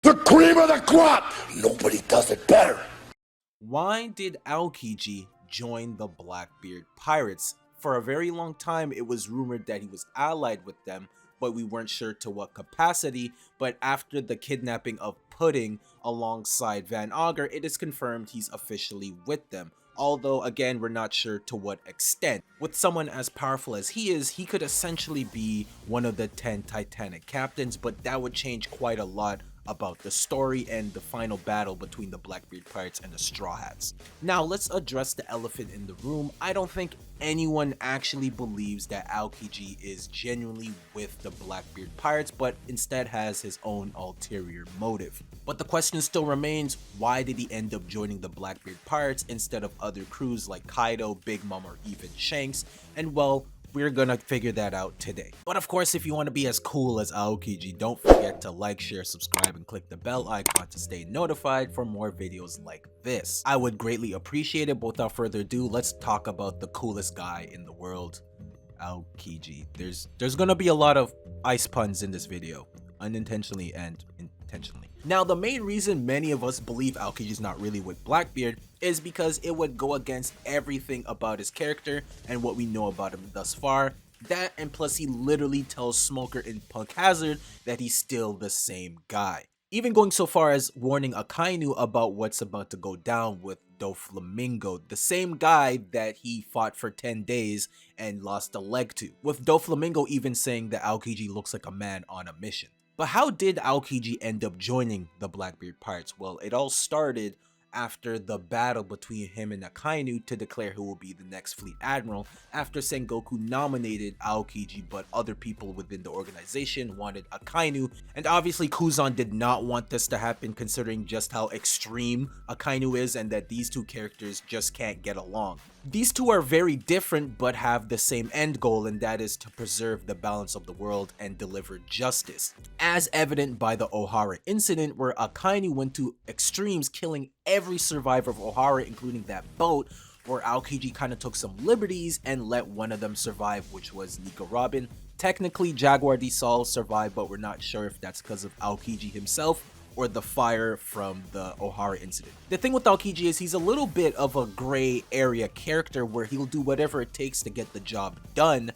The cream of the crop! Nobody does it better. Why did Aokiji join the Blackbeard pirates? For a very long time, it was rumored that he was allied with them, but we weren't sure to what capacity. But after the kidnapping of Pudding alongside Van Augur, it is confirmed he's officially with them. Although, again, we're not sure to what extent. With someone as powerful as he is, he could essentially be one of the 10 Titanic captains, but that would change quite a lot about the story and the final battle between the Blackbeard pirates and the Straw Hats. Now let's address the elephant in the room. I don't think anyone actually believes that Aokiji is genuinely with the Blackbeard pirates, but instead has his own ulterior motive. But the question still remains, why did he end up joining the Blackbeard pirates instead of other crews like Kaido, Big Mom, or even Shanks? And well, we're gonna figure that out today. But of course, if you want to be as cool as Aokiji, don't forget to like, share, subscribe, and click the bell icon to stay notified for more videos like this. I would greatly appreciate it, but without further ado, let's talk about the coolest guy in the world, Aokiji. There's gonna be a lot of ice puns in this video, unintentionally and intentionally. Now, the main reason many of us believe Aokiji is not really with Blackbeard is because it would go against everything about his character and what we know about him thus far. That, and plus he literally tells Smoker in Punk Hazard that he's still the same guy. Even going so far as warning Akainu about what's about to go down with Doflamingo, the same guy that he fought for 10 days and lost a leg to, with Doflamingo even saying that Aokiji looks like a man on a mission. But how did Aokiji end up joining the Blackbeard pirates? Well, it all started after the battle between him and Akainu to declare who will be the next fleet admiral, after Sengoku nominated Aokiji, but other people within the organization wanted Akainu, and obviously Kuzan did not want this to happen considering just how extreme Akainu is and that these two characters just can't get along. These two are very different but have the same end goal, and that is to preserve the balance of the world and deliver justice, as evident by the Ohara incident where Akainu went to extremes, killing every survivor of Ohara, including that boat, where Aokiji kind of took some liberties and let one of them survive, which was Nico Robin. Technically, Jaguar D. Sol survived, but we're not sure if that's because of Aokiji himself or the fire from the Ohara incident. The thing with Aokiji is he's a little bit of a gray area character where he'll do whatever it takes to get the job done,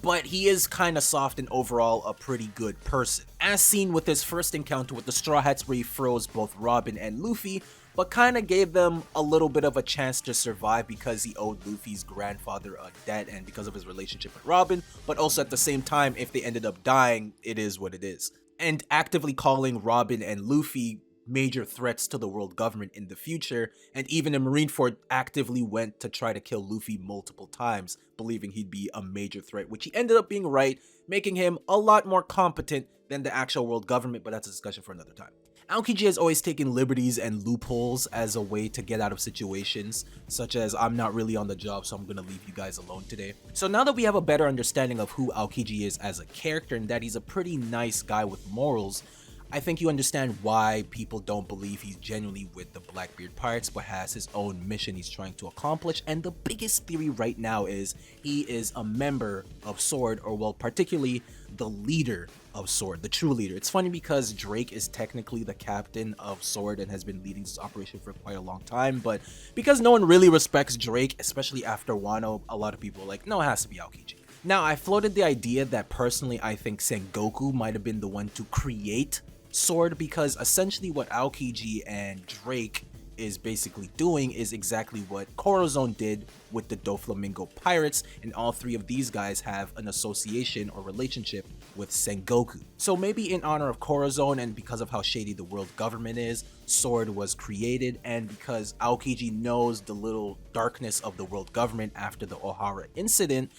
but he is kind of soft and overall a pretty good person. As seen with his first encounter with the Straw Hats where he froze both Robin and Luffy, but kind of gave them a little bit of a chance to survive because he owed Luffy's grandfather a debt and because of his relationship with Robin, but also at the same time, if they ended up dying, it is what it is. And actively calling Robin and Luffy major threats to the world government in the future, and even in Marineford actively went to try to kill Luffy multiple times, believing he'd be a major threat, which he ended up being right, making him a lot more competent than the actual world government, but that's a discussion for another time. Aokiji has always taken liberties and loopholes as a way to get out of situations, such as I'm not really on the job, so I'm gonna leave you guys alone today. So now that we have a better understanding of who Aokiji is as a character and that he's a pretty nice guy with morals, I think you understand why people don't believe he's genuinely with the Blackbeard pirates but has his own mission he's trying to accomplish. And the biggest theory right now is he is a member of SWORD, or well, particularly the leader of SWORD, the true leader. It's funny because Drake is technically the captain of SWORD and has been leading this operation for quite a long time, but because no one really respects Drake, especially after Wano, a lot of people are like, no, it has to be Aokiji. Now, I floated the idea that personally I think Sengoku might have been the one to create SWORD, because essentially what Aokiji and Drake is basically doing is exactly what Corazon did with the Doflamingo pirates, and all three of these guys have an association or relationship with Sengoku. So maybe in honor of Corazon and because of how shady the world government is, SWORD was created, and because Aokiji knows the little darkness of the world government after the Ohara incident,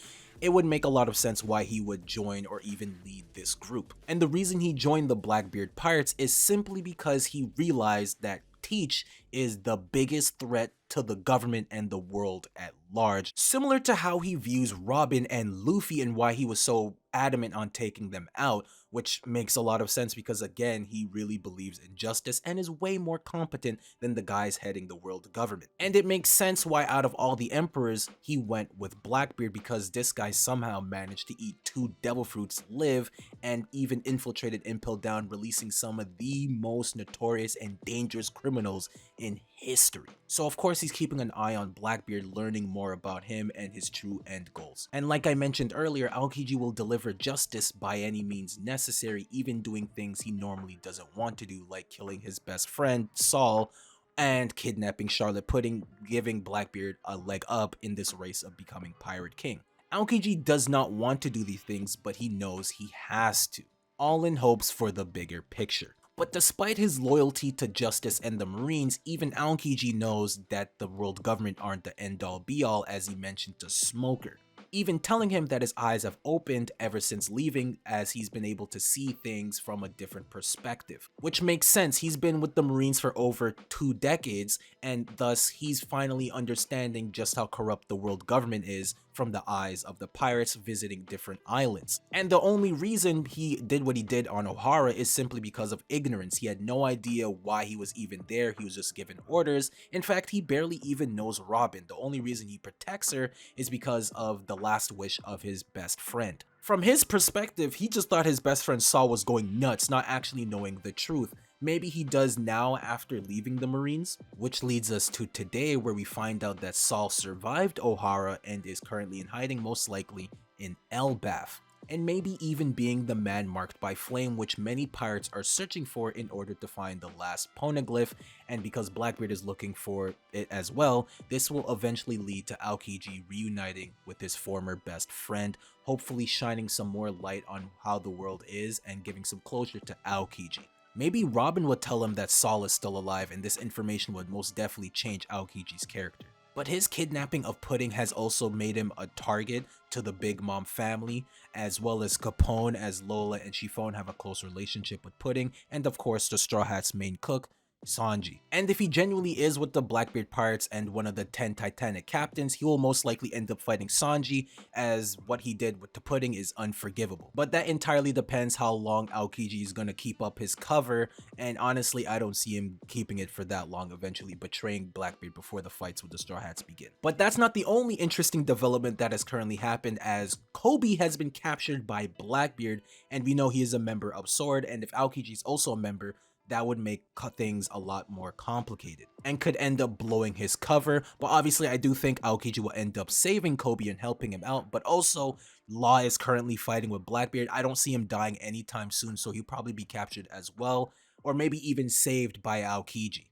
it would make a lot of sense why he would join or even lead this group. And the reason he joined the Blackbeard pirates is simply because he realized that Teach is the biggest threat to the government and the world at large, similar to how he views Robin and Luffy and why he was so adamant on taking them out. which makes a lot of sense because again, he really believes in justice and is way more competent than the guys heading the world government. And it makes sense why out of all the emperors, he went with Blackbeard, because this guy somehow managed to eat 2 devil fruits, live, and even infiltrated Impel Down, releasing some of the most notorious and dangerous criminals in history. So of course he's keeping an eye on Blackbeard, learning more about him and his true end goals. And like I mentioned earlier, Aokiji will deliver justice by any means necessary, even doing things he normally doesn't want to do, like killing his best friend Saul and kidnapping Charlotte Pudding, giving Blackbeard a leg up in this race of becoming Pirate King. Aokiji does not want to do these things, but he knows he has to, all in hopes for the bigger picture. But despite his loyalty to justice and the Marines, even Aokiji knows that the world government aren't the end-all be-all, as he mentioned to Smoker, even telling him that his eyes have opened ever since leaving, as he's been able to see things from a different perspective. Which makes sense, he's been with the Marines for over 2 decades, and thus he's finally understanding just how corrupt the world government is from the eyes of the pirates visiting different islands. And the only reason he did what he did on Ohara is simply because of ignorance. He had no idea why he was even there, he was just given orders. In fact, he barely even knows Robin. The only reason he protects her is because of the last wish of his best friend. From his perspective, he just thought his best friend Saul was going nuts, not actually knowing the truth. Maybe he does now after leaving the Marines, which leads us to today, where we find out that Saul survived Ohara and is currently in hiding, most likely in Elbaf, and maybe even being the man marked by flame, which many pirates are searching for in order to find the last poneglyph. And because Blackbeard is looking for it as well, this will eventually lead to Aokiji reuniting with his former best friend, hopefully shining some more light on how the world is and giving some closure to Aokiji. Maybe Robin would tell him that Saul is still alive, and this information would most definitely change Aokiji's character. But his kidnapping of Pudding has also made him a target to the Big Mom family, as well as Capone, as Lola and Chiffon have a close relationship with Pudding, and of course the Straw Hat's main cook, Sanji. And if he genuinely is with the Blackbeard Pirates and one of the 10 Titanic captains, he will most likely end up fighting Sanji, as what he did with the Pudding is unforgivable. But that entirely depends how long Aokiji is gonna keep up his cover, and honestly I don't see him keeping it for that long, eventually betraying Blackbeard before the fights with the Straw Hats begin. But that's not the only interesting development that has currently happened, as Kobe has been captured by Blackbeard, and we know he is a member of Sword, and if Aokiji is also a member, that would make things a lot more complicated and could end up blowing his cover. But obviously I do think Aokiji will end up saving Kobe and helping him out, but also Law is currently fighting with Blackbeard. I don't see him dying anytime soon, so he'll probably be captured as well, or maybe even saved by Aokiji.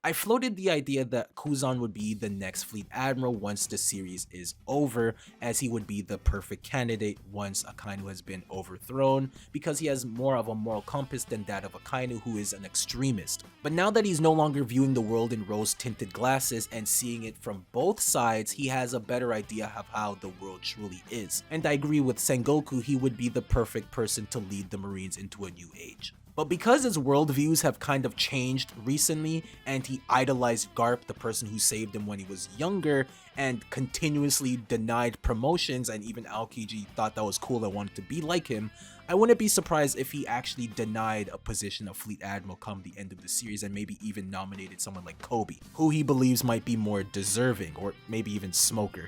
I floated the idea that Kuzan would be the next fleet admiral once the series is over, as he would be the perfect candidate once Akainu has been overthrown, because he has more of a moral compass than that of Akainu, who is an extremist. But now that he's no longer viewing the world in rose-tinted glasses and seeing it from both sides, he has a better idea of how the world truly is. And I agree with Sengoku, he would be the perfect person to lead the Marines into a new age. But because his worldviews have kind of changed recently, and he idolized Garp, the person who saved him when he was younger, and continuously denied promotions, and even Aokiji thought that was cool and wanted to be like him, I wouldn't be surprised if he actually denied a position of Fleet Admiral come the end of the series, and maybe even nominated someone like Kobe, who he believes might be more deserving, or maybe even Smoker.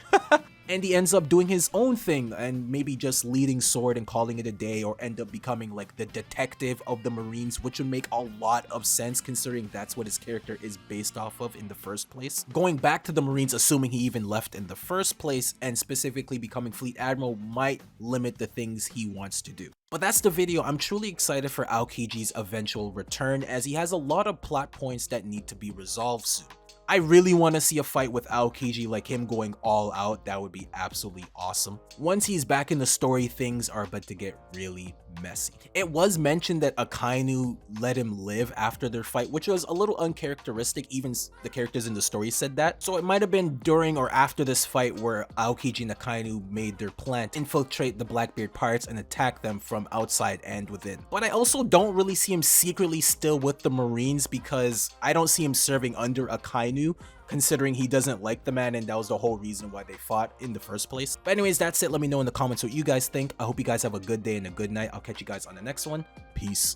And he ends up doing his own thing and maybe just leading Sword and calling it a day, or end up becoming like the detective of the Marines, which would make a lot of sense considering that's what his character is based off of in the first place. Going back to the Marines, assuming he even left in the first place, and specifically becoming Fleet Admiral, might limit the things he wants to do. But that's the video. I'm truly excited for Aokiji's eventual return, as he has a lot of plot points that need to be resolved soon. I really want to see a fight with Aokiji, like him going all out. That would be absolutely awesome. Once he's back in the story, things are about to get really messy. It was mentioned that Akainu let him live after their fight, which was a little uncharacteristic. Even the characters in the story said that. So it might have been during or after this fight where Aokiji and Akainu made their plan to infiltrate the Blackbeard Pirates and attack them from outside and within. But I also don't really see him secretly still with the Marines, because I don't see him serving under Akainu, considering he doesn't like the man and that was the whole reason why they fought in the first place. But anyways, that's it. Let me know in the comments what you guys think. I hope you guys have a good day and a good night. I'll catch you guys on the next one. Peace.